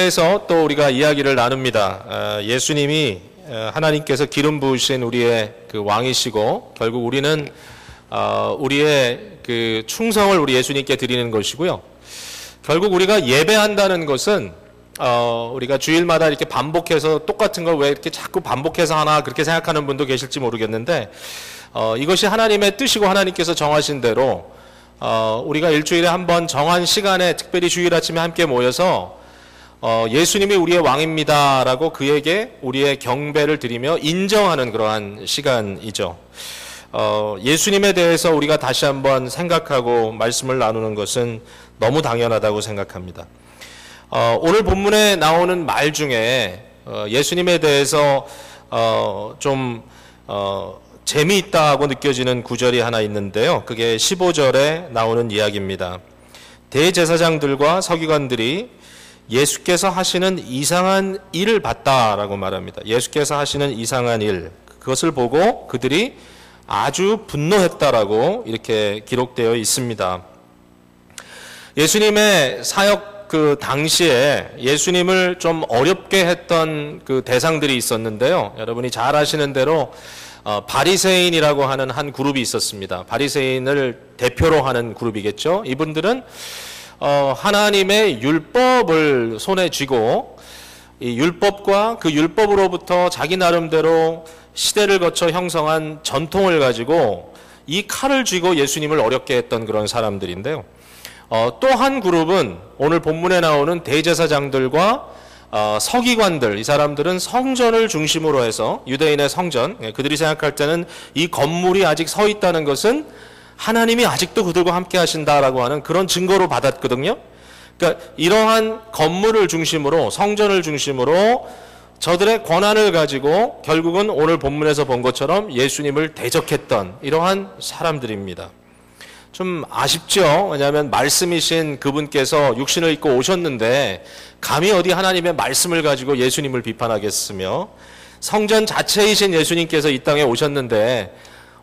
대해서 또 우리가 이야기를 나눕니다. 예수님이 하나님께서 기름 부으신 우리의 그 왕이시고 결국 우리는 우리의 그 충성을 우리 예수님께 드리는 것이고요. 결국 우리가 예배한다는 것은 우리가 주일마다 이렇게 반복해서 똑같은 걸 왜 이렇게 자꾸 반복해서 하나 그렇게 생각하는 분도 계실지 모르겠는데 이것이 하나님의 뜻이고 하나님께서 정하신 대로 우리가 일주일에 한번 정한 시간에 특별히 주일 아침에 함께 모여서 예수님이 우리의 왕입니다 라고 그에게 우리의 경배를 드리며 인정하는 그러한 시간이죠. 예수님에 대해서 우리가 다시 한번 생각하고 말씀을 나누는 것은 너무 당연하다고 생각합니다. 오늘 본문에 나오는 말 중에 예수님에 대해서 좀 재미있다고 느껴지는 구절이 하나 있는데요. 그게 15절에 나오는 이야기입니다. 대제사장들과 서기관들이 예수께서 하시는 이상한 일을 봤다라고 말합니다. 예수께서 하시는 이상한 일, 그것을 보고 그들이 아주 분노했다라고 이렇게 기록되어 있습니다. 예수님의 사역 그 당시에 예수님을 좀 어렵게 했던 그 대상들이 있었는데요. 여러분이 잘 아시는 대로 바리새인이라고 하는 한 그룹이 있었습니다. 바리새인을 대표로 하는 그룹이겠죠. 이분들은 하나님의 율법을 손에 쥐고 이 율법과 그 율법으로부터 자기 나름대로 시대를 거쳐 형성한 전통을 가지고 이 칼을 쥐고 예수님을 어렵게 했던 그런 사람들인데요. 또 한 그룹은 오늘 본문에 나오는 대제사장들과 서기관들, 이 사람들은 성전을 중심으로 해서 유대인의 성전, 그들이 생각할 때는 이 건물이 아직 서 있다는 것은 하나님이 아직도 그들과 함께 하신다라고 하는 그런 증거로 받았거든요. 그러니까 이러한 건물을 중심으로, 성전을 중심으로 저들의 권한을 가지고 결국은 오늘 본문에서 본 것처럼 예수님을 대적했던 이러한 사람들입니다. 좀 아쉽죠. 왜냐하면 말씀이신 그분께서 육신을 입고 오셨는데 감히 어디 하나님의 말씀을 가지고 예수님을 비판하겠으며, 성전 자체이신 예수님께서 이 땅에 오셨는데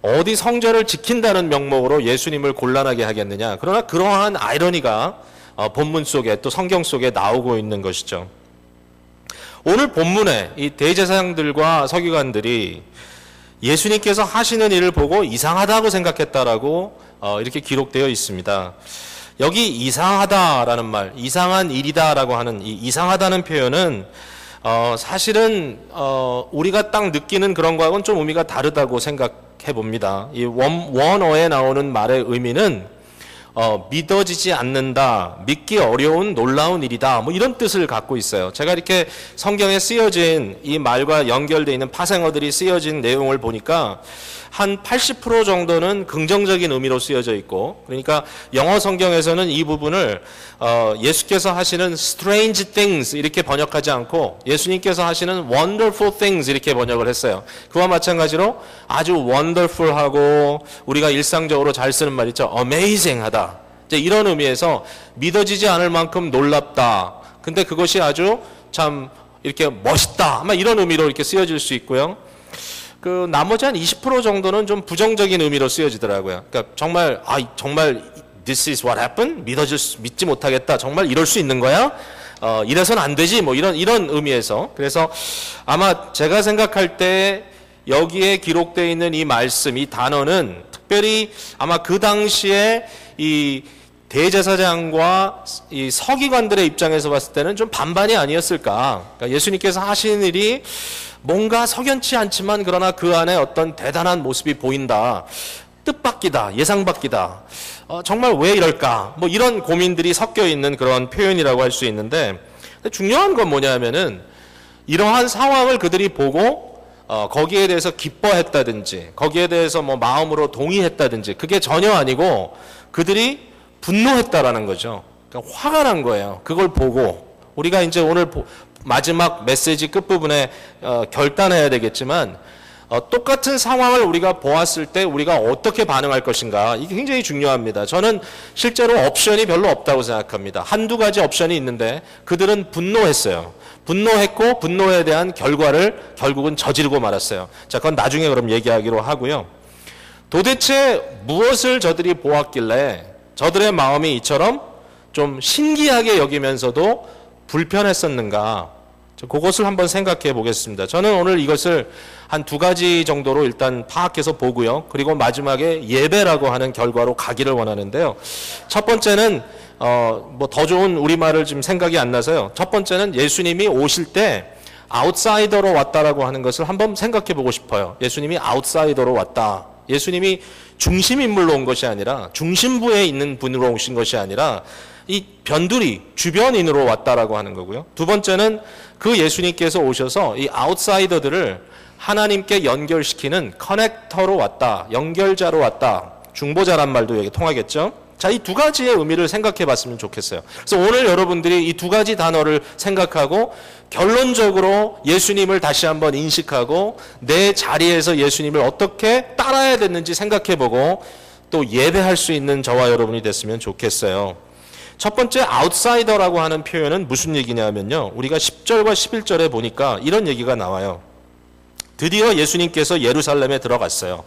어디 성전을 지킨다는 명목으로 예수님을 곤란하게 하겠느냐. 그러나 그러한 아이러니가 본문 속에 또 성경 속에 나오고 있는 것이죠. 오늘 본문에 이 대제사장들과 서기관들이 예수님께서 하시는 일을 보고 이상하다고 생각했다라고 이렇게 기록되어 있습니다. 여기 이상하다라는 말, 이상한 일이다라고 하는 이 이상하다는 표현은 사실은 우리가 딱 느끼는 그런 거하고는 좀 의미가 다르다고 생각해 봅니다. 이 원어에 나오는 말의 의미는 믿어지지 않는다, 믿기 어려운 놀라운 일이다, 뭐 이런 뜻을 갖고 있어요. 제가 이렇게 성경에 쓰여진 이 말과 연결되어 있는 파생어들이 쓰여진 내용을 보니까 한 80% 정도는 긍정적인 의미로 쓰여져 있고, 그러니까 영어 성경에서는 이 부분을 예수께서 하시는 strange things 이렇게 번역하지 않고 예수님께서 하시는 wonderful things 이렇게 번역을 했어요. 그와 마찬가지로 아주 wonderful하고 우리가 일상적으로 잘 쓰는 말 있죠. amazing하다. 이제 이런 의미에서 믿어지지 않을 만큼 놀랍다. 근데 그것이 아주 참 이렇게 멋있다. 막 이런 의미로 이렇게 쓰여질 수 있고요. 그 나머지 한 20% 정도는 좀 부정적인 의미로 쓰여지더라고요. 그러니까 정말 this is what happened? 믿지 못하겠다. 정말 이럴 수 있는 거야? 이래서는 안 되지. 뭐 이런 의미에서. 그래서 아마 제가 생각할 때 여기에 기록되어 있는 이 말씀, 이 단어는 특별히 아마 그 당시에 이 대제사장과 이 서기관들의 입장에서 봤을 때는 좀 반반이 아니었을까. 그러니까 예수님께서 하시는 일이 뭔가 석연치 않지만 그러나 그 안에 어떤 대단한 모습이 보인다. 뜻밖이다. 예상밖이다. 정말 왜 이럴까? 뭐 이런 고민들이 섞여 있는 그런 표현이라고 할 수 있는데, 중요한 건 뭐냐면은 이러한 상황을 그들이 보고 거기에 대해서 기뻐했다든지 거기에 대해서 뭐 마음으로 동의했다든지 그게 전혀 아니고 그들이 분노했다라는 거죠. 그러니까 화가 난 거예요. 그걸 보고 우리가 이제 오늘 마지막 메시지 끝부분에 결단해야 되겠지만 똑같은 상황을 우리가 보았을 때 우리가 어떻게 반응할 것인가, 이게 굉장히 중요합니다. 저는 실제로 옵션이 별로 없다고 생각합니다. 한두 가지 옵션이 있는데 그들은 분노했어요. 분노했고 분노에 대한 결과를 결국은 저지르고 말았어요. 자, 그건 나중에 그럼 얘기하기로 하고요. 도대체 무엇을 저들이 보았길래 저들의 마음이 이처럼 좀 신기하게 여기면서도 불편했었는가? 그것을 한번 생각해 보겠습니다. 저는 오늘 이것을 한 두 가지 정도로 일단 파악해서 보고요. 그리고 마지막에 예배라고 하는 결과로 가기를 원하는데요. 첫 번째는 뭐 더 좋은 우리말을 지금 생각이 안 나서요. 첫 번째는 예수님이 오실 때 아웃사이더로 왔다라고 하는 것을 한번 생각해 보고 싶어요. 예수님이 아웃사이더로 왔다. 예수님이 중심 인물로 온 것이 아니라 중심부에 있는 분으로 오신 것이 아니라 이 변두리 주변인으로 왔다라고 하는 거고요. 두 번째는 그 예수님께서 오셔서 이 아웃사이더들을 하나님께 연결시키는 커넥터로 왔다. 연결자로 왔다. 중보자란 말도 여기 통하겠죠. 자, 이 두 가지의 의미를 생각해 봤으면 좋겠어요. 그래서 오늘 여러분들이 이 두 가지 단어를 생각하고 결론적으로 예수님을 다시 한번 인식하고 내 자리에서 예수님을 어떻게 따라야 됐는지 생각해 보고 또 예배할 수 있는 저와 여러분이 됐으면 좋겠어요. 첫 번째 아웃사이더라고 하는 표현은 무슨 얘기냐면요. 우리가 10절과 11절에 보니까 이런 얘기가 나와요. 드디어 예수님께서 예루살렘에 들어갔어요.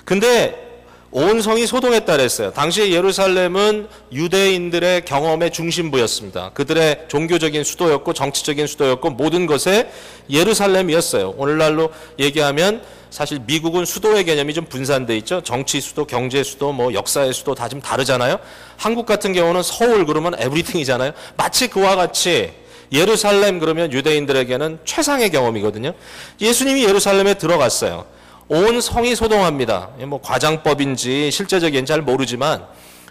근데 온 성이 소동했다 그랬어요. 당시 예루살렘은 유대인들의 경험의 중심부였습니다. 그들의 종교적인 수도였고 정치적인 수도였고 모든 것에 예루살렘이었어요. 오늘날로 얘기하면 사실 미국은 수도의 개념이 좀 분산돼 있죠. 정치 수도, 경제 수도, 뭐 역사의 수도 다 좀 다르잖아요. 한국 같은 경우는 서울 그러면 에브리띵이잖아요. 마치 그와 같이 예루살렘 그러면 유대인들에게는 최상의 경험이거든요. 예수님이 예루살렘에 들어갔어요. 온 성이 소동합니다. 뭐 과장법인지 실제적인지 잘 모르지만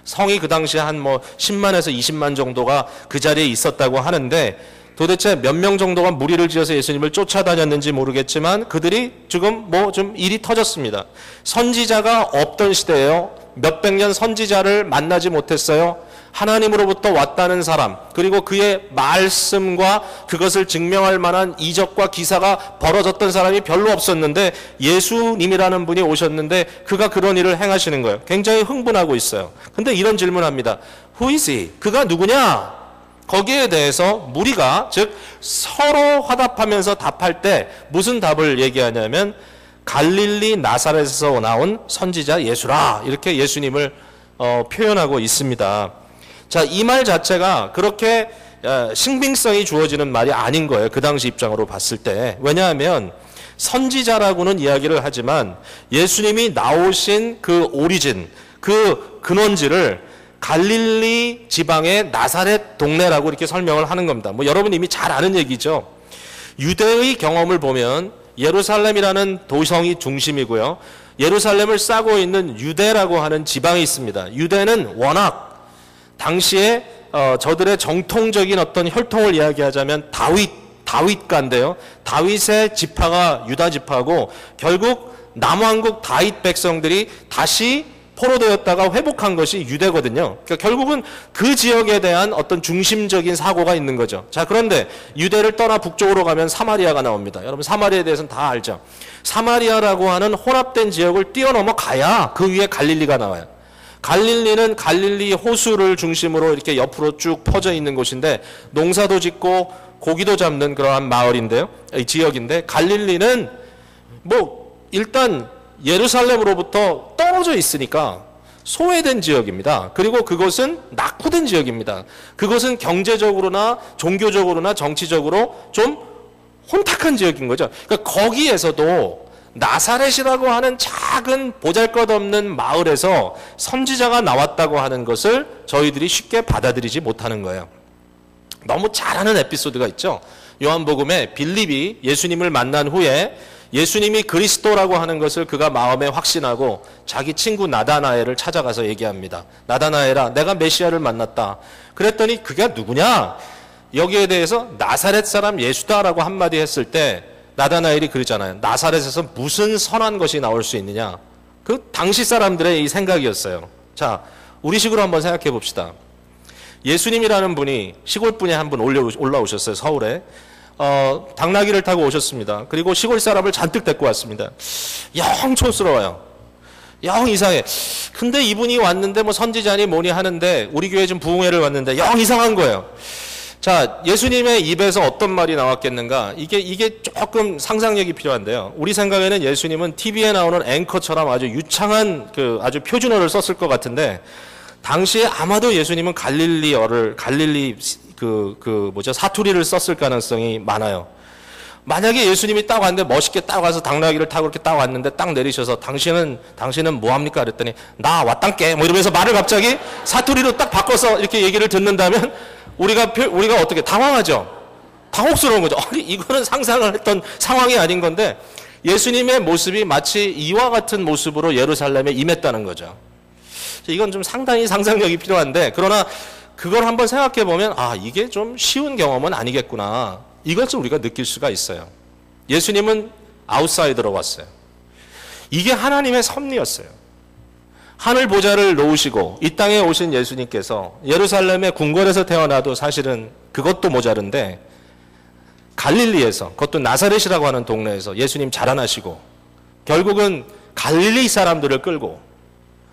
성이 그 당시에 한 뭐 10만에서 20만 정도가 그 자리에 있었다고 하는데 도대체 몇 명 정도가 무리를 지어서 예수님을 쫓아다녔는지 모르겠지만 그들이 지금 뭐 좀 일이 터졌습니다. 선지자가 없던 시대예요. 몇백 년 선지자를 만나지 못했어요. 하나님으로부터 왔다는 사람, 그리고 그의 말씀과 그것을 증명할 만한 이적과 기사가 벌어졌던 사람이 별로 없었는데 예수님이라는 분이 오셨는데 그가 그런 일을 행하시는 거예요. 굉장히 흥분하고 있어요. 근데 이런 질문합니다. Who is he? 그가 누구냐? 거기에 대해서 무리가, 즉 서로 화답하면서 답할 때 무슨 답을 얘기하냐면 갈릴리 나사렛에서 나온 선지자 예수라, 이렇게 예수님을 표현하고 있습니다. 자, 이 말 자체가 그렇게 신빙성이 주어지는 말이 아닌 거예요. 그 당시 입장으로 봤을 때. 왜냐하면 선지자라고는 이야기를 하지만 예수님이 나오신 그 오리진, 그 근원지를 갈릴리 지방의 나사렛 동네라고 이렇게 설명을 하는 겁니다. 뭐 여러분 이미 잘 아는 얘기죠. 유대의 경험을 보면 예루살렘이라는 도성이 중심이고요. 예루살렘을 싸고 있는 유대라고 하는 지방이 있습니다. 유대는 워낙 당시에 저들의 정통적인 어떤 혈통을 이야기하자면 다윗가인데요. 다윗의 지파가 유다 지파고 결국 남왕국 다윗 백성들이 다시 포로되었다가 회복한 것이 유대거든요. 그러니까 결국은 그 지역에 대한 어떤 중심적인 사고가 있는 거죠. 자, 그런데 유대를 떠나 북쪽으로 가면 사마리아가 나옵니다. 여러분 사마리아에 대해서는 다 알죠. 사마리아라고 하는 혼합된 지역을 뛰어넘어 가야 그 위에 갈릴리가 나와요. 갈릴리는 갈릴리 호수를 중심으로 이렇게 옆으로 쭉 퍼져 있는 곳인데 농사도 짓고 고기도 잡는 그러한 마을인데요. 이 지역인데 갈릴리는 뭐 일단 예루살렘으로부터 떨어져 있으니까 소외된 지역입니다. 그리고 그것은 낙후된 지역입니다. 그것은 경제적으로나 종교적으로나 정치적으로 좀 혼탁한 지역인 거죠. 그러니까 거기에서도 나사렛이라고 하는 작은 보잘것없는 마을에서 선지자가 나왔다고 하는 것을 저희들이 쉽게 받아들이지 못하는 거예요. 너무 잘 아는 에피소드가 있죠. 요한복음에 빌립이 예수님을 만난 후에 예수님이 그리스도라고 하는 것을 그가 마음에 확신하고 자기 친구 나다나엘을 찾아가서 얘기합니다. 나다나엘아, 내가 메시아를 만났다. 그랬더니 그가 누구냐? 여기에 대해서 나사렛 사람 예수다라고 한마디 했을 때 나다나엘이 그러잖아요. 나사렛에서 무슨 선한 것이 나올 수 있느냐? 그 당시 사람들의 이 생각이었어요. 자, 우리식으로 한번 생각해 봅시다. 예수님이라는 분이 시골 분이 한 분 올라오셨어요. 서울에. 당나귀를 타고 오셨습니다. 그리고 시골 사람을 잔뜩 데리고 왔습니다. 영 촌스러워요. 영 이상해. 근데 이분이 왔는데 뭐 선지자니 뭐니 하는데 우리 교회 좀 부흥회를 왔는데 영 이상한 거예요. 자, 예수님의 입에서 어떤 말이 나왔겠는가? 이게 조금 상상력이 필요한데요. 우리 생각에는 예수님은 TV에 나오는 앵커처럼 아주 유창한 아주 표준어를 썼을 것 같은데 당시에 아마도 예수님은 갈릴리 사투리를 썼을 가능성이 많아요. 만약에 예수님이 딱 왔는데 멋있게 딱 와서 당나귀를 타고 이렇게 딱 왔는데 딱 내리셔서 당신은 뭐 합니까? 그랬더니 나 왔단께 뭐 이러면서 말을 갑자기 사투리로 딱 바꿔서 이렇게 얘기를 듣는다면 우리가 어떻게 당황하죠? 당혹스러운 거죠. 아니 이거는 상상을 했던 상황이 아닌 건데 예수님의 모습이 마치 이와 같은 모습으로 예루살렘에 임했다는 거죠. 이건 좀 상당히 상상력이 필요한데 그러나 그걸 한번 생각해 보면 아 이게 좀 쉬운 경험은 아니겠구나. 이것을 우리가 느낄 수가 있어요. 예수님은 아웃사이더로 왔어요. 이게 하나님의 섭리였어요. 하늘 보좌를 놓으시고 이 땅에 오신 예수님께서 예루살렘의 궁궐에서 태어나도 사실은 그것도 모자른데 갈릴리에서 그것도 나사렛이라고 하는 동네에서 예수님 자라나시고 결국은 갈릴리 사람들을 끌고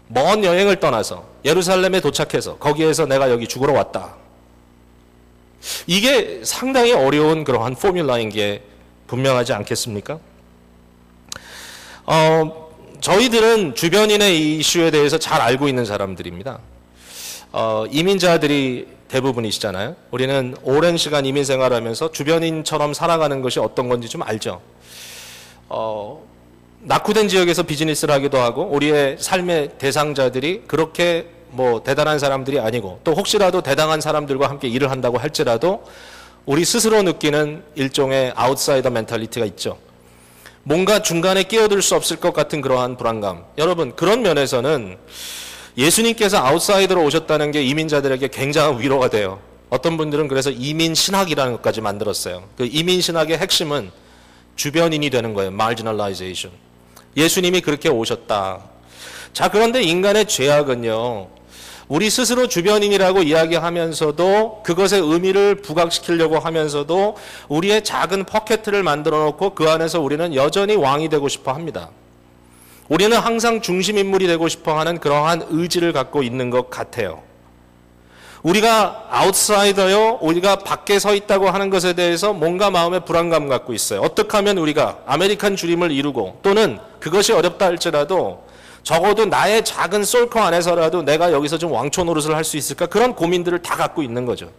먼 여행을 떠나서 예루살렘에 도착해서 거기에서 내가 여기 죽으러 왔다. 이게 상당히 어려운 그러한 포뮬라인 게 분명하지 않겠습니까? 저희들은 주변인의 이 이슈에 대해서 잘 알고 있는 사람들입니다. 이민자들이 대부분이시잖아요. 우리는 오랜 시간 이민 생활하면서 주변인처럼 살아가는 것이 어떤 건지 좀 알죠. 낙후된 지역에서 비즈니스를 하기도 하고 우리의 삶의 대상자들이 그렇게 뭐 대단한 사람들이 아니고 또 혹시라도 대단한 사람들과 함께 일을 한다고 할지라도 우리 스스로 느끼는 일종의 아웃사이더 멘탈리티가 있죠. 뭔가 중간에 끼어들 수 없을 것 같은 그러한 불안감. 여러분 그런 면에서는 예수님께서 아웃사이더로 오셨다는 게 이민자들에게 굉장한 위로가 돼요. 어떤 분들은 그래서 이민 신학이라는 것까지 만들었어요. 그 이민 신학의 핵심은 주변인이 되는 거예요. marginalization. 예수님이 그렇게 오셨다. 자, 그런데 인간의 죄악은요, 우리 스스로 주변인이라고 이야기하면서도 그것의 의미를 부각시키려고 하면서도 우리의 작은 포켓을 만들어 놓고 그 안에서 우리는 여전히 왕이 되고 싶어 합니다. 우리는 항상 중심인물이 되고 싶어 하는 그러한 의지를 갖고 있는 것 같아요. 우리가 아웃사이더요, 우리가 밖에 서 있다고 하는 것에 대해서 뭔가 마음에 불안감 갖고 있어요. 어떻게 하면 우리가 아메리칸 주림을 이루고 또는 그것이 어렵다 할지라도 적어도 나의 작은 솔커 안에서라도 내가 여기서 좀 왕초 노릇을 할 수 있을까? 그런 고민들을 다 갖고 있는 거죠.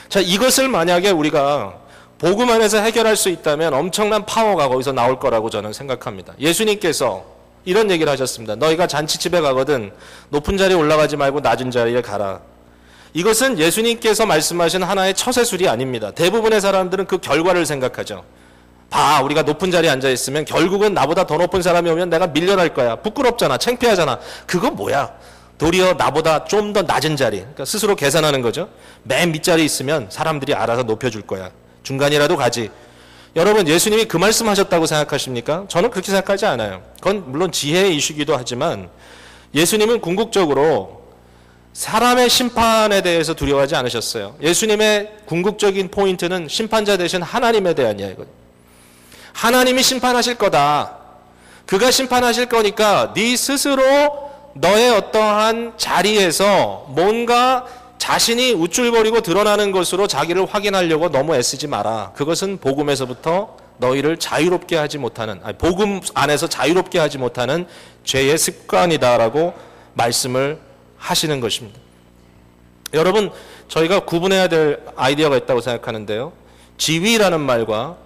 자, 이것을 만약에 우리가 복음 안에서 해결할 수 있다면 엄청난 파워가 거기서 나올 거라고 저는 생각합니다. 예수님께서 이런 얘기를 하셨습니다. 너희가 잔치집에 가거든 높은 자리에 올라가지 말고 낮은 자리에 가라. 이것은 예수님께서 말씀하신 하나의 처세술이 아닙니다. 대부분의 사람들은 그 결과를 생각하죠. 봐, 우리가 높은 자리에 앉아있으면 결국은 나보다 더 높은 사람이 오면 내가 밀려날 거야. 부끄럽잖아. 창피하잖아. 그거 뭐야? 도리어 나보다 좀 더 낮은 자리. 그러니까 스스로 계산하는 거죠. 맨 밑자리에 있으면 사람들이 알아서 높여줄 거야. 중간이라도 가지. 여러분, 예수님이 그 말씀하셨다고 생각하십니까? 저는 그렇게 생각하지 않아요. 그건 물론 지혜의 이슈기도 하지만 예수님은 궁극적으로 사람의 심판에 대해서 두려워하지 않으셨어요. 예수님의 궁극적인 포인트는 심판자 대신 하나님에 대한 이야기거든요. 하나님이 심판하실 거다. 그가 심판하실 거니까 네 스스로 너의 어떠한 자리에서 뭔가 자신이 우쭐거리고 드러나는 것으로 자기를 확인하려고 너무 애쓰지 마라. 그것은 복음에서부터 너희를 자유롭게 하지 못하는, 복음 안에서 자유롭게 하지 못하는 죄의 습관이다라고 말씀을 하시는 것입니다. 여러분, 저희가 구분해야 될 아이디어가 있다고 생각하는데요. 지위라는 말과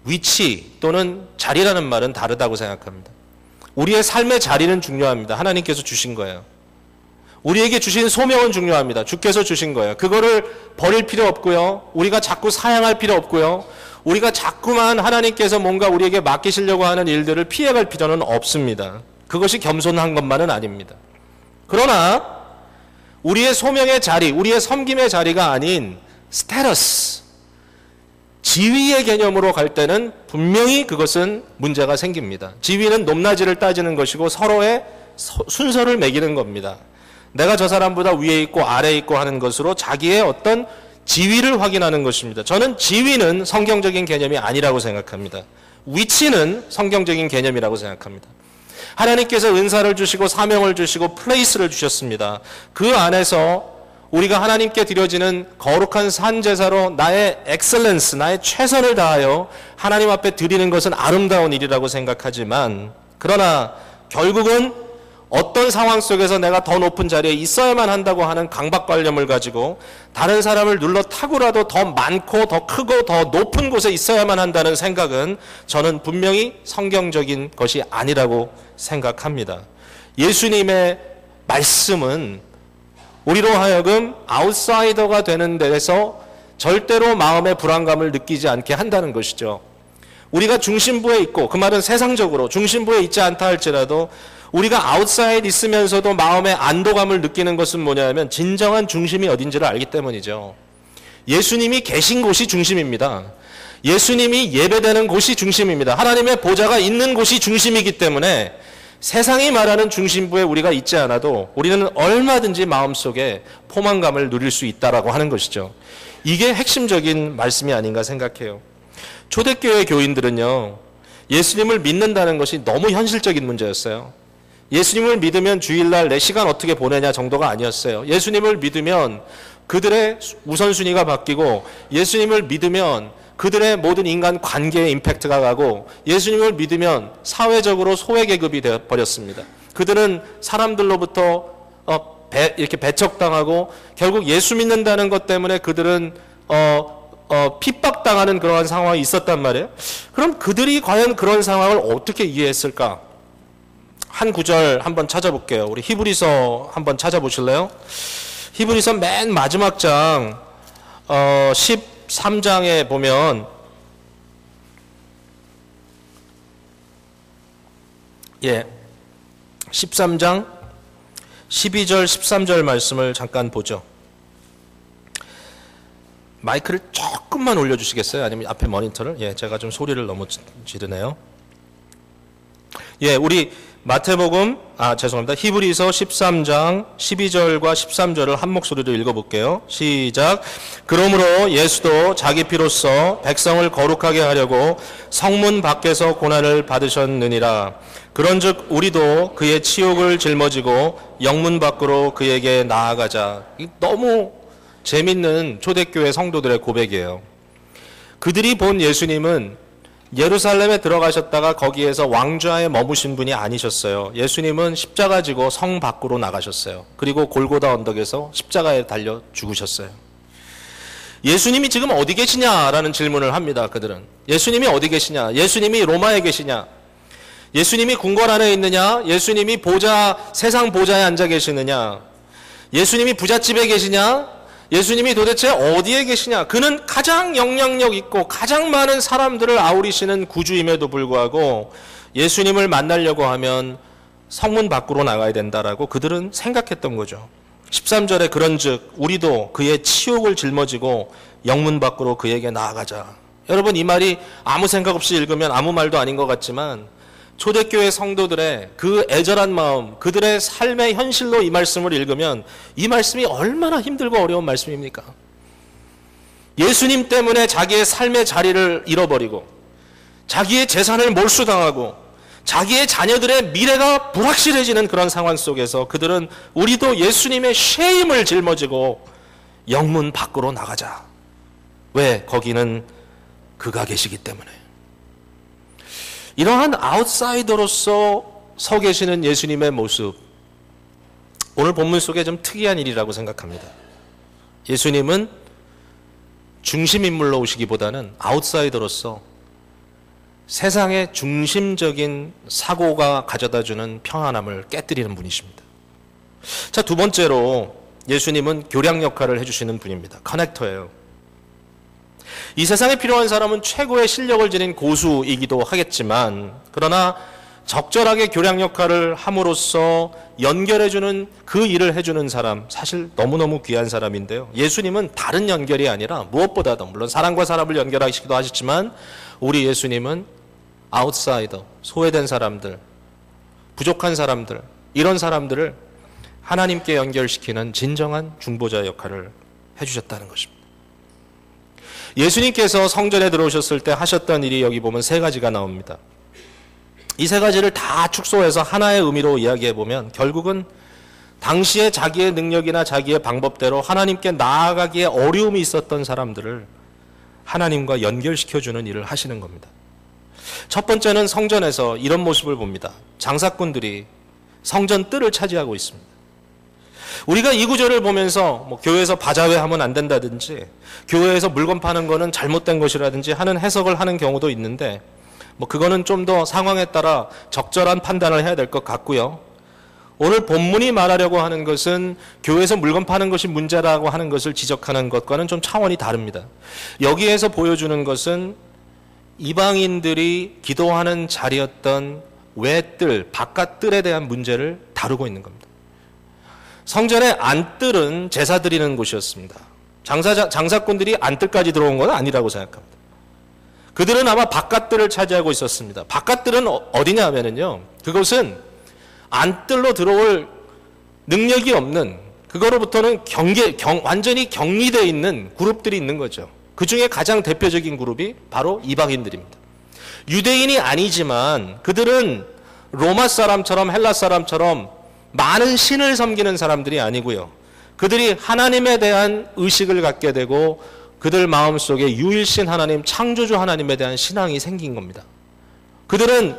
위치 또는 자리라는 말은 다르다고 생각합니다. 우리의 삶의 자리는 중요합니다. 하나님께서 주신 거예요. 우리에게 주신 소명은 중요합니다. 주께서 주신 거예요. 그거를 버릴 필요 없고요. 우리가 자꾸 사양할 필요 없고요. 우리가 자꾸만 하나님께서 뭔가 우리에게 맡기시려고 하는 일들을 피해갈 필요는 없습니다. 그것이 겸손한 것만은 아닙니다. 그러나 우리의 소명의 자리, 우리의 섬김의 자리가 아닌 스테러스, 지위의 개념으로 갈 때는 분명히 그것은 문제가 생깁니다. 지위는 높낮이를 따지는 것이고 서로의 순서를 매기는 겁니다. 내가 저 사람보다 위에 있고 아래에 있고 하는 것으로 자기의 어떤 지위를 확인하는 것입니다. 저는 지위는 성경적인 개념이 아니라고 생각합니다. 위치는 성경적인 개념이라고 생각합니다. 하나님께서 은사를 주시고 사명을 주시고 플레이스를 주셨습니다. 그 안에서 우리가 하나님께 드려지는 거룩한 산제사로 나의 엑셀런스, 나의 최선을 다하여 하나님 앞에 드리는 것은 아름다운 일이라고 생각하지만 그러나 결국은 어떤 상황 속에서 내가 더 높은 자리에 있어야만 한다고 하는 강박관념을 가지고 다른 사람을 눌러 타고라도 더 많고 더 크고 더 높은 곳에 있어야만 한다는 생각은 저는 분명히 성경적인 것이 아니라고 생각합니다. 예수님의 말씀은 우리로 하여금 아웃사이더가 되는 데에서 절대로 마음의 불안감을 느끼지 않게 한다는 것이죠. 우리가 중심부에 있고, 그 말은 세상적으로 중심부에 있지 않다 할지라도 우리가 아웃사이드 있으면서도 마음의 안도감을 느끼는 것은 뭐냐면 진정한 중심이 어딘지를 알기 때문이죠. 예수님이 계신 곳이 중심입니다. 예수님이 예배되는 곳이 중심입니다. 하나님의 보좌가 있는 곳이 중심이기 때문에 세상이 말하는 중심부에 우리가 있지 않아도 우리는 얼마든지 마음속에 포만감을 누릴 수 있다라고 하는 것이죠. 이게 핵심적인 말씀이 아닌가 생각해요. 초대교회 교인들은요, 예수님을 믿는다는 것이 너무 현실적인 문제였어요. 예수님을 믿으면 주일날 내 시간 어떻게 보내냐 정도가 아니었어요. 예수님을 믿으면 그들의 우선순위가 바뀌고, 예수님을 믿으면 그들의 모든 인간 관계에 임팩트가 가고, 예수님을 믿으면 사회적으로 소외계급이 되어버렸습니다. 그들은 사람들로부터 이렇게 배척당하고, 결국 예수 믿는다는 것 때문에 그들은 핍박당하는 그러한 상황이 있었단 말이에요. 그럼 그들이 과연 그런 상황을 어떻게 이해했을까? 한 구절 한번 찾아볼게요. 우리 히브리서 한번 찾아보실래요? 히브리서 맨 마지막 장 13장에 보면, 13장 12절 13절 말씀을 잠깐 보죠. 마이크를 조금만 올려주시겠어요? 아니면 앞에 모니터를? 제가 좀 소리를 너무 지르네요. 우리 마태복음, 죄송합니다. 히브리서 13장 12절과 13절을 한 목소리로 읽어볼게요. 시작. 그러므로 예수도 자기 피로써 백성을 거룩하게 하려고 성문 밖에서 고난을 받으셨느니라. 그런즉 우리도 그의 치욕을 짊어지고 영문 밖으로 그에게 나아가자. 너무 재밌는 초대교회 성도들의 고백이에요. 그들이 본 예수님은 예루살렘에 들어가셨다가 거기에서 왕좌에 머무신 분이 아니셨어요. 예수님은 십자가 지고 성 밖으로 나가셨어요. 그리고 골고다 언덕에서 십자가에 달려 죽으셨어요. 예수님이 지금 어디 계시냐라는 질문을 합니다. 그들은. 예수님이 어디 계시냐? 예수님이 로마에 계시냐? 예수님이 궁궐 안에 있느냐? 예수님이 세상 보좌에 앉아 계시느냐? 예수님이 부잣집에 계시냐? 예수님이 도대체 어디에 계시냐? 그는 가장 영향력 있고 가장 많은 사람들을 아우리시는 구주임에도 불구하고 예수님을 만나려고 하면 성문 밖으로 나가야 된다라고 그들은 생각했던 거죠. 13절에 그런즉 우리도 그의 치욕을 짊어지고 영문 밖으로 그에게 나아가자. 여러분, 이 말이 아무 생각 없이 읽으면 아무 말도 아닌 것 같지만 초대교회 성도들의 그 애절한 마음, 그들의 삶의 현실로 이 말씀을 읽으면 이 말씀이 얼마나 힘들고 어려운 말씀입니까? 예수님 때문에 자기의 삶의 자리를 잃어버리고 자기의 재산을 몰수당하고 자기의 자녀들의 미래가 불확실해지는 그런 상황 속에서 그들은 우리도 예수님의 쉐임을 짊어지고 영문 밖으로 나가자. 왜? 거기는 그가 계시기 때문에. 이러한 아웃사이더로서 서 계시는 예수님의 모습, 오늘 본문 속에 좀 특이한 일이라고 생각합니다. 예수님은 중심인물로 오시기보다는 아웃사이더로서 세상의 중심적인 사고가 가져다주는 평안함을 깨뜨리는 분이십니다. 자, 두 번째로 예수님은 교량 역할을 해주시는 분입니다. 커넥터예요. 이 세상에 필요한 사람은 최고의 실력을 지닌 고수이기도 하겠지만, 그러나 적절하게 교량 역할을 함으로써 연결해주는 그 일을 해주는 사람, 사실 너무너무 귀한 사람인데요. 예수님은 다른 연결이 아니라 무엇보다도, 물론 사람과 사람을 연결하시기도 하셨지만 우리 예수님은 아웃사이더, 소외된 사람들, 부족한 사람들, 이런 사람들을 하나님께 연결시키는 진정한 중보자 역할을 해주셨다는 것입니다. 예수님께서 성전에 들어오셨을 때 하셨던 일이 여기 보면 세 가지가 나옵니다. 이 세 가지를 다 축소해서 하나의 의미로 이야기해보면 결국은 당시에 자기의 능력이나 자기의 방법대로 하나님께 나아가기에 어려움이 있었던 사람들을 하나님과 연결시켜주는 일을 하시는 겁니다. 첫 번째는 성전에서 이런 모습을 봅니다. 장사꾼들이 성전 뜰을 차지하고 있습니다. 우리가 이 구절을 보면서 교회에서 바자회 하면 안 된다든지 교회에서 물건 파는 거는 잘못된 것이라든지 하는 해석을 하는 경우도 있는데 그거는 좀 더 상황에 따라 적절한 판단을 해야 될 것 같고요. 오늘 본문이 말하려고 하는 것은 교회에서 물건 파는 것이 문제라고 하는 것을 지적하는 것과는 좀 차원이 다릅니다. 여기에서 보여주는 것은 이방인들이 기도하는 자리였던 외뜰, 바깥뜰에 대한 문제를 다루고 있는 겁니다. 성전의 안뜰은 제사 드리는 곳이었습니다. 장사꾼들이 안뜰까지 들어온 건 아니라고 생각합니다. 그들은 아마 바깥뜰을 차지하고 있었습니다. 바깥뜰은 어디냐 하면요, 그것은 안뜰로 들어올 능력이 없는, 그거로부터는 완전히 격리되어 있는 그룹들이 있는 거죠. 그 중에 가장 대표적인 그룹이 바로 이방인들입니다. 유대인이 아니지만 그들은 로마 사람처럼 헬라 사람처럼 많은 신을 섬기는 사람들이 아니고요. 그들이 하나님에 대한 의식을 갖게 되고 그들 마음속에 유일신 하나님, 창조주 하나님에 대한 신앙이 생긴 겁니다. 그들은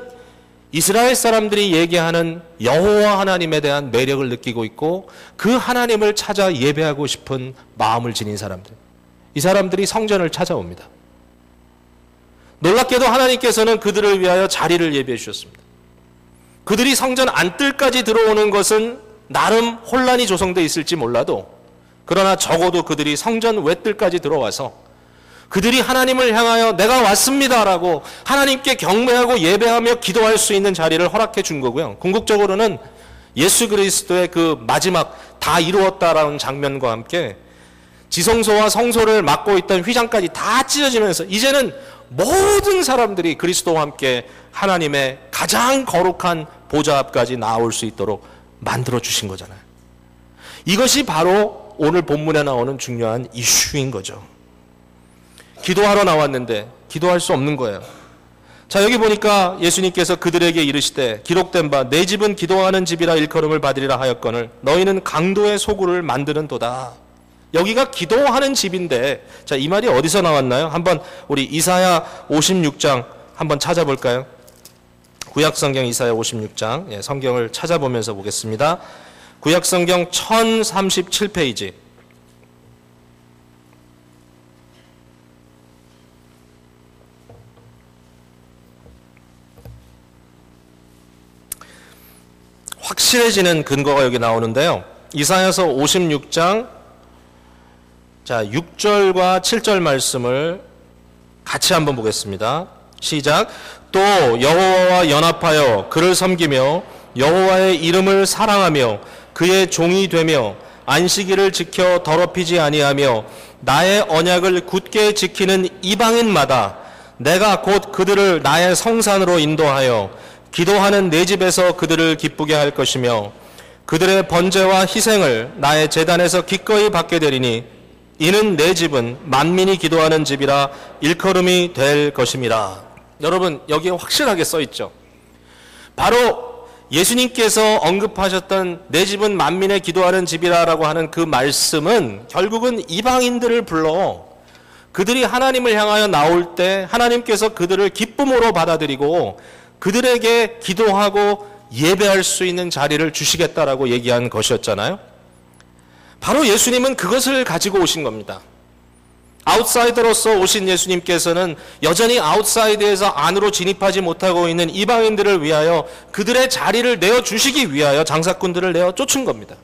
이스라엘 사람들이 얘기하는 여호와 하나님에 대한 매력을 느끼고 있고 그 하나님을 찾아 예배하고 싶은 마음을 지닌 사람들, 이 사람들이 성전을 찾아옵니다. 놀랍게도 하나님께서는 그들을 위하여 자리를 예비해 주셨습니다. 그들이 성전 안뜰까지 들어오는 것은 나름 혼란이 조성되어 있을지 몰라도, 그러나 적어도 그들이 성전 외뜰까지 들어와서 그들이 하나님을 향하여 내가 왔습니다라고 하나님께 경배하고 예배하며 기도할 수 있는 자리를 허락해 준 거고요. 궁극적으로는 예수 그리스도의 그 마지막 다 이루었다라는 장면과 함께 지성소와 성소를 막고 있던 휘장까지 다 찢어지면서 이제는 모든 사람들이 그리스도와 함께 하나님의 가장 거룩한 보좌 앞까지 나올 수 있도록 만들어 주신 거잖아요. 이것이 바로 오늘 본문에 나오는 중요한 이슈인 거죠. 기도하러 나왔는데 기도할 수 없는 거예요. 자, 여기 보니까 예수님께서 그들에게 이르시되 기록된 바 내 집은 기도하는 집이라 일컬음을 받으리라 하였거늘 너희는 강도의 소굴을 만드는도다. 여기가 기도하는 집인데, 자, 이 말이 어디서 나왔나요? 한번 우리 이사야 56장 한번 찾아볼까요? 구약성경 이사야 56장, 성경을 찾아보면서 보겠습니다. 구약성경 1037페이지. 확실해지는 근거가 여기 나오는데요. 이사야서 56장, 자, 6절과 7절 말씀을 같이 한번 보겠습니다. 시작. 또 여호와와 연합하여 그를 섬기며 여호와의 이름을 사랑하며 그의 종이 되며 안식일을 지켜 더럽히지 아니하며 나의 언약을 굳게 지키는 이방인마다 내가 곧 그들을 나의 성산으로 인도하여 기도하는 내 집에서 그들을 기쁘게 할 것이며 그들의 번제와 희생을 나의 제단에서 기꺼이 받게 되리니 이는 내 집은 만민이 기도하는 집이라 일컬음이 될 것임이라. 여러분, 여기에 확실하게 써 있죠. 바로 예수님께서 언급하셨던 내 집은 만민의 기도하는 집이라라고 하는 그 말씀은 결국은 이방인들을 불러 그들이 하나님을 향하여 나올 때 하나님께서 그들을 기쁨으로 받아들이고 그들에게 기도하고 예배할 수 있는 자리를 주시겠다라고 얘기한 것이었잖아요. 바로 예수님은 그것을 가지고 오신 겁니다. 아웃사이더로서 오신 예수님께서는 여전히 아웃사이드에서 안으로 진입하지 못하고 있는 이방인들을 위하여 그들의 자리를 내어주시기 위하여 장사꾼들을 내어 쫓은 겁니다.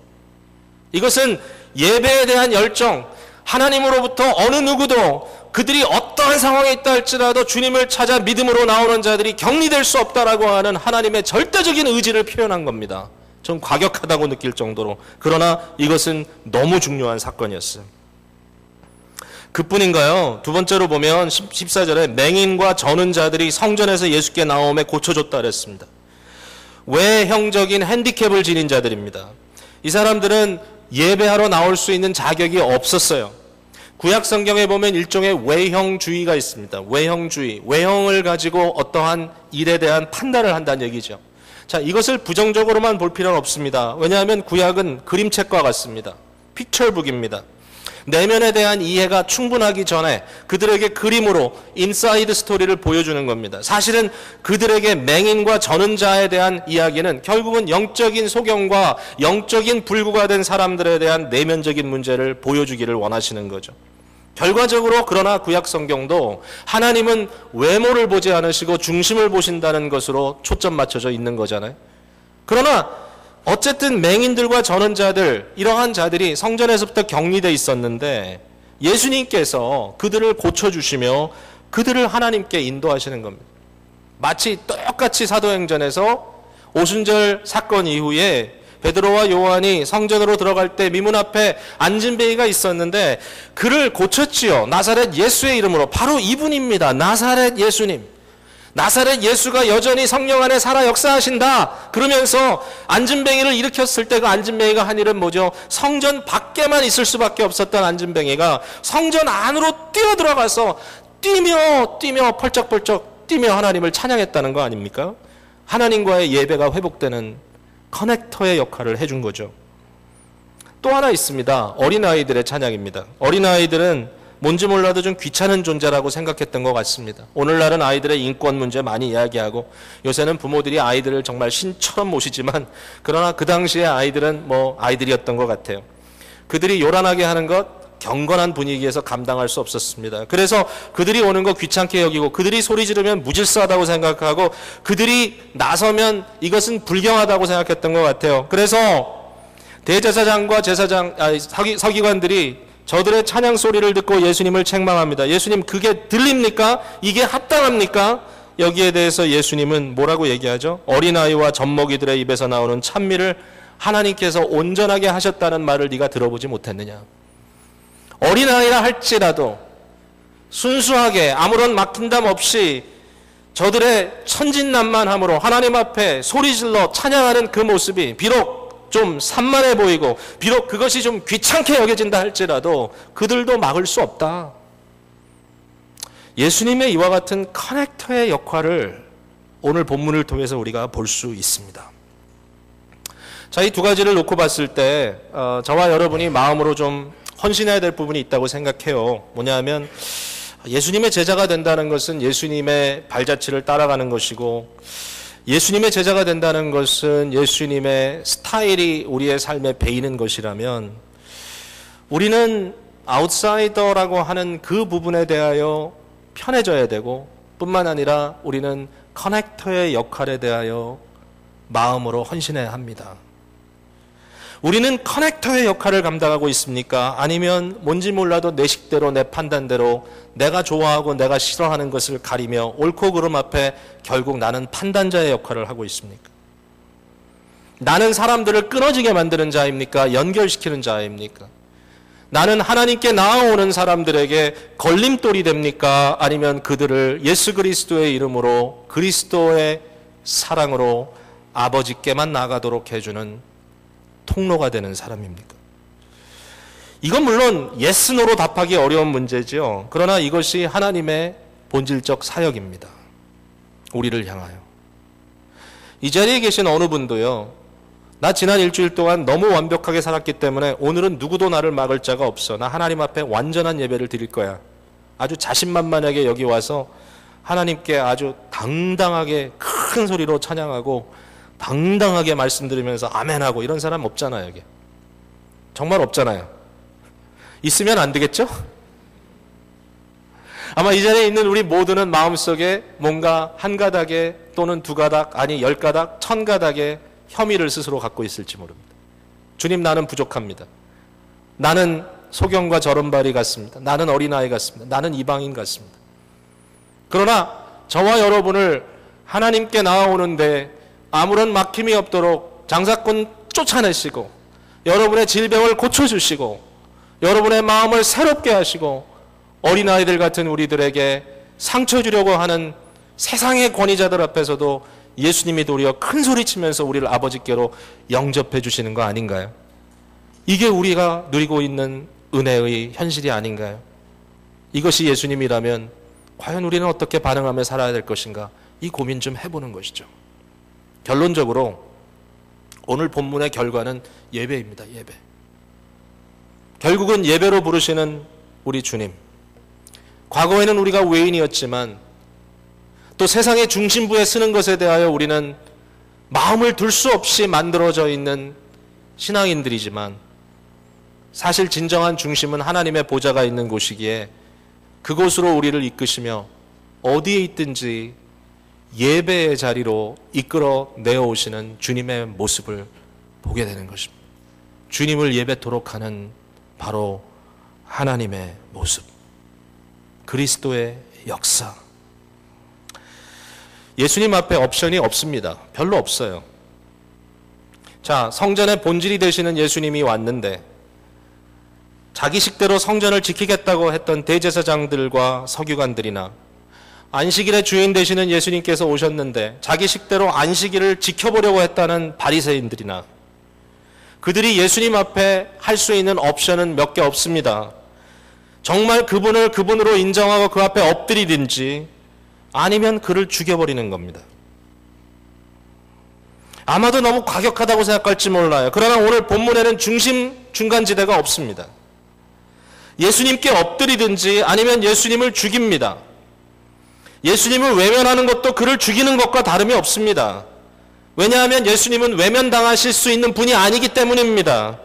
이것은 예배에 대한 열정, 하나님으로부터 어느 누구도 그들이 어떠한 상황에 있다 할지라도 주님을 찾아 믿음으로 나오는 자들이 격리될 수 없다라고 하는 하나님의 절대적인 의지를 표현한 겁니다. 좀 과격하다고 느낄 정도로. 그러나 이것은 너무 중요한 사건이었어요. 그뿐인가요? 두 번째로 보면 14절에 맹인과 저는 자들이 성전에서 예수께 나옴에 고쳐줬다 그랬습니다. 외형적인 핸디캡을 지닌 자들입니다. 이 사람들은 예배하러 나올 수 있는 자격이 없었어요. 구약 성경에 보면 일종의 외형주의가 있습니다. 외형주의, 외형을 가지고 어떠한 일에 대한 판단을 한다는 얘기죠. 자, 이것을 부정적으로만 볼 필요는 없습니다. 왜냐하면 구약은 그림책과 같습니다. 픽처북입니다. 내면에 대한 이해가 충분하기 전에 그들에게 그림으로 인사이드 스토리를 보여주는 겁니다. 사실은 그들에게 맹인과 저는 자에 대한 이야기는 결국은 영적인 소경과 영적인 불구가 된 사람들에 대한 내면적인 문제를 보여주기를 원하시는 거죠. 결과적으로 그러나 구약 성경도 하나님은 외모를 보지 않으시고 중심을 보신다는 것으로 초점 맞춰져 있는 거잖아요. 그러나 어쨌든 맹인들과 전원자들, 이러한 자들이 성전에서부터 격리되어 있었는데 예수님께서 그들을 고쳐주시며 그들을 하나님께 인도하시는 겁니다. 마치 똑같이 사도행전에서 오순절 사건 이후에 베드로와 요한이 성전으로 들어갈 때 미문 앞에 안진뱅이가 있었는데 그를 고쳤지요. 나사렛 예수의 이름으로. 바로 이분입니다. 나사렛 예수님. 나사렛 예수가 여전히 성령 안에 살아 역사하신다. 그러면서 안진뱅이를 일으켰을 때 그 안진뱅이가 한 일은 뭐죠? 성전 밖에만 있을 수밖에 없었던 안진뱅이가 성전 안으로 뛰어들어가서 뛰며 펄쩍펄쩍 뛰며 하나님을 찬양했다는 거 아닙니까? 하나님과의 예배가 회복되는 커넥터의 역할을 해준 거죠. 또 하나 있습니다. 어린아이들의 찬양입니다. 어린아이들은 뭔지 몰라도 좀 귀찮은 존재라고 생각했던 것 같습니다. 오늘날은 아이들의 인권 문제 많이 이야기하고 요새는 부모들이 아이들을 정말 신처럼 모시지만 그러나 그 당시에 아이들은 아이들이었던 것 같아요. 그들이 요란하게 하는 것 경건한 분위기에서 감당할 수 없었습니다. 그래서 그들이 오는 거 귀찮게 여기고 그들이 소리 지르면 무질서하다고 생각하고 그들이 나서면 이것은 불경하다고 생각했던 것 같아요. 그래서 대제사장과 서기관들이 저들의 찬양 소리를 듣고 예수님을 책망합니다. 예수님, 그게 들립니까? 이게 합당합니까? 여기에 대해서 예수님은 뭐라고 얘기하죠? 어린아이와 젖먹이들의 입에서 나오는 찬미를 하나님께서 온전하게 하셨다는 말을 네가 들어보지 못했느냐? 어린아이라 할지라도 순수하게 아무런 막힌담 없이 저들의 천진난만함으로 하나님 앞에 소리질러 찬양하는 그 모습이 비록 좀 산만해 보이고 비록 그것이 좀 귀찮게 여겨진다 할지라도 그들도 막을 수 없다. 예수님의 이와 같은 커넥터의 역할을 오늘 본문을 통해서 우리가 볼 수 있습니다. 자, 이 두 가지를 놓고 봤을 때 저와 여러분이 마음으로 좀 헌신해야 될 부분이 있다고 생각해요. 뭐냐면 예수님의 제자가 된다는 것은 예수님의 발자취를 따라가는 것이고 예수님의 제자가 된다는 것은 예수님의 스타일이 우리의 삶에 배이는 것이라면 우리는 아웃사이더라고 하는 그 부분에 대하여 편해져야 되고 뿐만 아니라 우리는 커넥터의 역할에 대하여 마음으로 헌신해야 합니다. 우리는 커넥터의 역할을 감당하고 있습니까? 아니면 뭔지 몰라도 내 식대로 내 판단대로 내가 좋아하고 내가 싫어하는 것을 가리며 옳고 그름 앞에 결국 나는 판단자의 역할을 하고 있습니까? 나는 사람들을 끊어지게 만드는 자입니까? 연결시키는 자입니까? 나는 하나님께 나아오는 사람들에게 걸림돌이 됩니까? 아니면 그들을 예수 그리스도의 이름으로 그리스도의 사랑으로 아버지께만 나가도록 해주는 통로가 되는 사람입니까? 이건 물론 예스 노로 답하기 어려운 문제죠. 그러나 이것이 하나님의 본질적 사역입니다. 우리를 향하여. 이 자리에 계신 어느 분도요, 나 지난 일주일 동안 너무 완벽하게 살았기 때문에 오늘은 누구도 나를 막을 자가 없어. 나 하나님 앞에 완전한 예배를 드릴 거야. 아주 자신만만하게 여기 와서 하나님께 아주 당당하게 큰 소리로 찬양하고 당당하게 말씀드리면서 아멘하고 이런 사람 없잖아요. 여기 정말 없잖아요. 있으면 안 되겠죠? 아마 이 자리에 있는 우리 모두는 마음속에 뭔가 한 가닥에 또는 두 가닥 아니 10가닥 1000가닥의 혐의를 스스로 갖고 있을지 모릅니다. 주님, 나는 부족합니다. 나는 소경과 저런발이 같습니다. 나는 어린아이 같습니다. 나는 이방인 같습니다. 그러나 저와 여러분을 하나님께 나아오는데 아무런 막힘이 없도록 장사꾼 쫓아내시고 여러분의 질병을 고쳐주시고 여러분의 마음을 새롭게 하시고 어린아이들 같은 우리들에게 상처 주려고 하는 세상의 권위자들 앞에서도 예수님이 도리어 큰 소리치면서 우리를 아버지께로 영접해 주시는 거 아닌가요? 이게 우리가 누리고 있는 은혜의 현실이 아닌가요? 이것이 예수님이라면 과연 우리는 어떻게 반응하며 살아야 될 것인가? 이 고민 좀 해보는 것이죠. 결론적으로 오늘 본문의 결과는 예배입니다. 예배. 결국은 예배로 부르시는 우리 주님. 과거에는 우리가 외인이었지만 또 세상의 중심부에 서는 것에 대하여 우리는 마음을 둘 수 없이 만들어져 있는 신앙인들이지만 사실 진정한 중심은 하나님의 보좌가 있는 곳이기에 그곳으로 우리를 이끄시며 어디에 있든지 예배의 자리로 이끌어 내어오시는 주님의 모습을 보게 되는 것입니다. 주님을 예배토록 하는 바로 하나님의 모습, 그리스도의 역사. 예수님 앞에 옵션이 없습니다. 별로 없어요. 자, 성전의 본질이 되시는 예수님이 왔는데 자기 식대로 성전을 지키겠다고 했던 대제사장들과 서기관들이나 안식일의 주인 되시는 예수님께서 오셨는데 자기 식대로 안식일을 지켜보려고 했다는 바리새인들이나 그들이 예수님 앞에 할 수 있는 옵션은 몇 개 없습니다. 정말 그분을 그분으로 인정하고 그 앞에 엎드리든지 아니면 그를 죽여버리는 겁니다. 아마도 너무 과격하다고 생각할지 몰라요. 그러나 오늘 본문에는 중간지대가 없습니다. 예수님께 엎드리든지 아니면 예수님을 죽입니다. 예수님을 외면하는 것도 그를 죽이는 것과 다름이 없습니다. 왜냐하면 예수님은 외면당하실 수 있는 분이 아니기 때문입니다.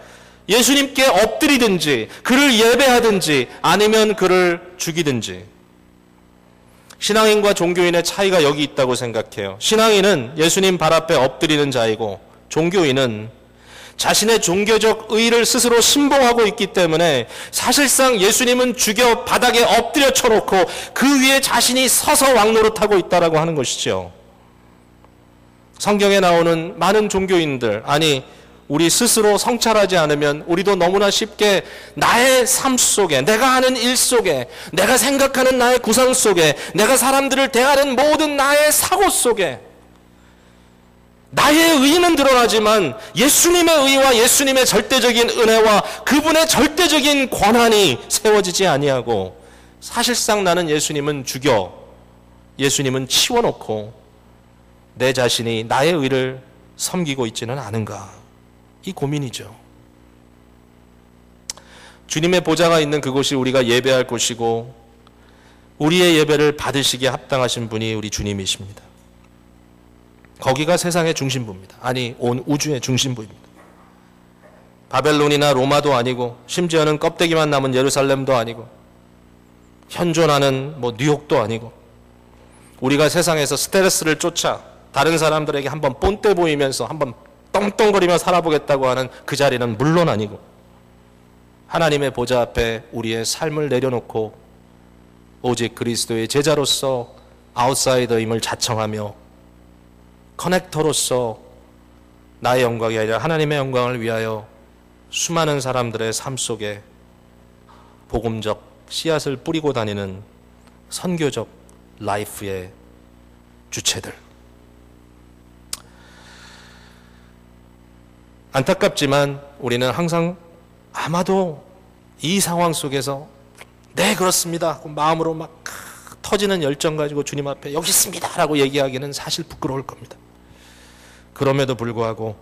예수님께 엎드리든지 그를 예배하든지 아니면 그를 죽이든지. 신앙인과 종교인의 차이가 여기 있다고 생각해요. 신앙인은 예수님 발 앞에 엎드리는 자이고 종교인은 자신의 종교적 의의를 스스로 신봉하고 있기 때문에 사실상 예수님은 죽여 바닥에 엎드려 쳐놓고 그 위에 자신이 서서 왕노릇하고 있다라고 하는 것이죠. 성경에 나오는 많은 종교인들, 아니 우리 스스로 성찰하지 않으면 우리도 너무나 쉽게 나의 삶 속에, 내가 하는 일 속에, 내가 생각하는 나의 구상 속에, 내가 사람들을 대하는 모든 나의 사고 속에 나의 의는 드러나지만 예수님의 의와 예수님의 절대적인 은혜와 그분의 절대적인 권한이 세워지지 아니하고 사실상 나는 예수님은 죽여, 예수님은 치워놓고 내 자신이 나의 의를 섬기고 있지는 않은가, 이 고민이죠. 주님의 보좌가 있는 그곳이 우리가 예배할 곳이고 우리의 예배를 받으시기에 합당하신 분이 우리 주님이십니다. 거기가 세상의 중심부입니다. 아니 온 우주의 중심부입니다. 바벨론이나 로마도 아니고 심지어는 껍데기만 남은 예루살렘도 아니고 현존하는 뉴욕도 아니고 우리가 세상에서 스트레스를 쫓아 다른 사람들에게 한번 뽐떼 보이면서 한번 떵떵거리며 살아보겠다고 하는 그 자리는 물론 아니고 하나님의 보좌 앞에 우리의 삶을 내려놓고 오직 그리스도의 제자로서 아웃사이더임을 자청하며 커넥터로서 나의 영광이 아니라 하나님의 영광을 위하여 수많은 사람들의 삶 속에 복음적 씨앗을 뿌리고 다니는 선교적 라이프의 주체들. 안타깝지만 우리는 항상 아마도 이 상황 속에서 네 그렇습니다 마음으로 막 터지는 열정 가지고 주님 앞에 여기 있습니다 라고 얘기하기는 사실 부끄러울 겁니다. 그럼에도 불구하고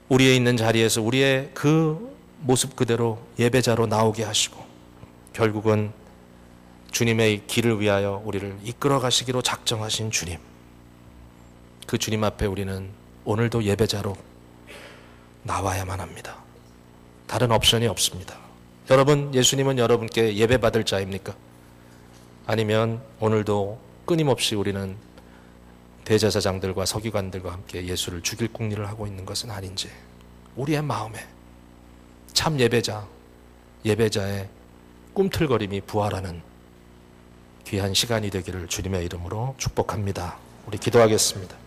우리의 있는 자리에서 우리의 그 모습 그대로 예배자로 나오게 하시고 결국은 주님의 길을 위하여 우리를 이끌어 가시기로 작정하신 주님, 그 주님 앞에 우리는 오늘도 예배자로 나와야만 합니다. 다른 옵션이 없습니다. 여러분, 예수님은 여러분께 예배받을 자입니까? 아니면 오늘도 끊임없이 우리는 대제사장들과 서기관들과 함께 예수를 죽일 궁리를 하고 있는 것은 아닌지, 우리의 마음에 참 예배자의 꿈틀거림이 부활하는 귀한 시간이 되기를 주님의 이름으로 축복합니다. 우리 기도하겠습니다.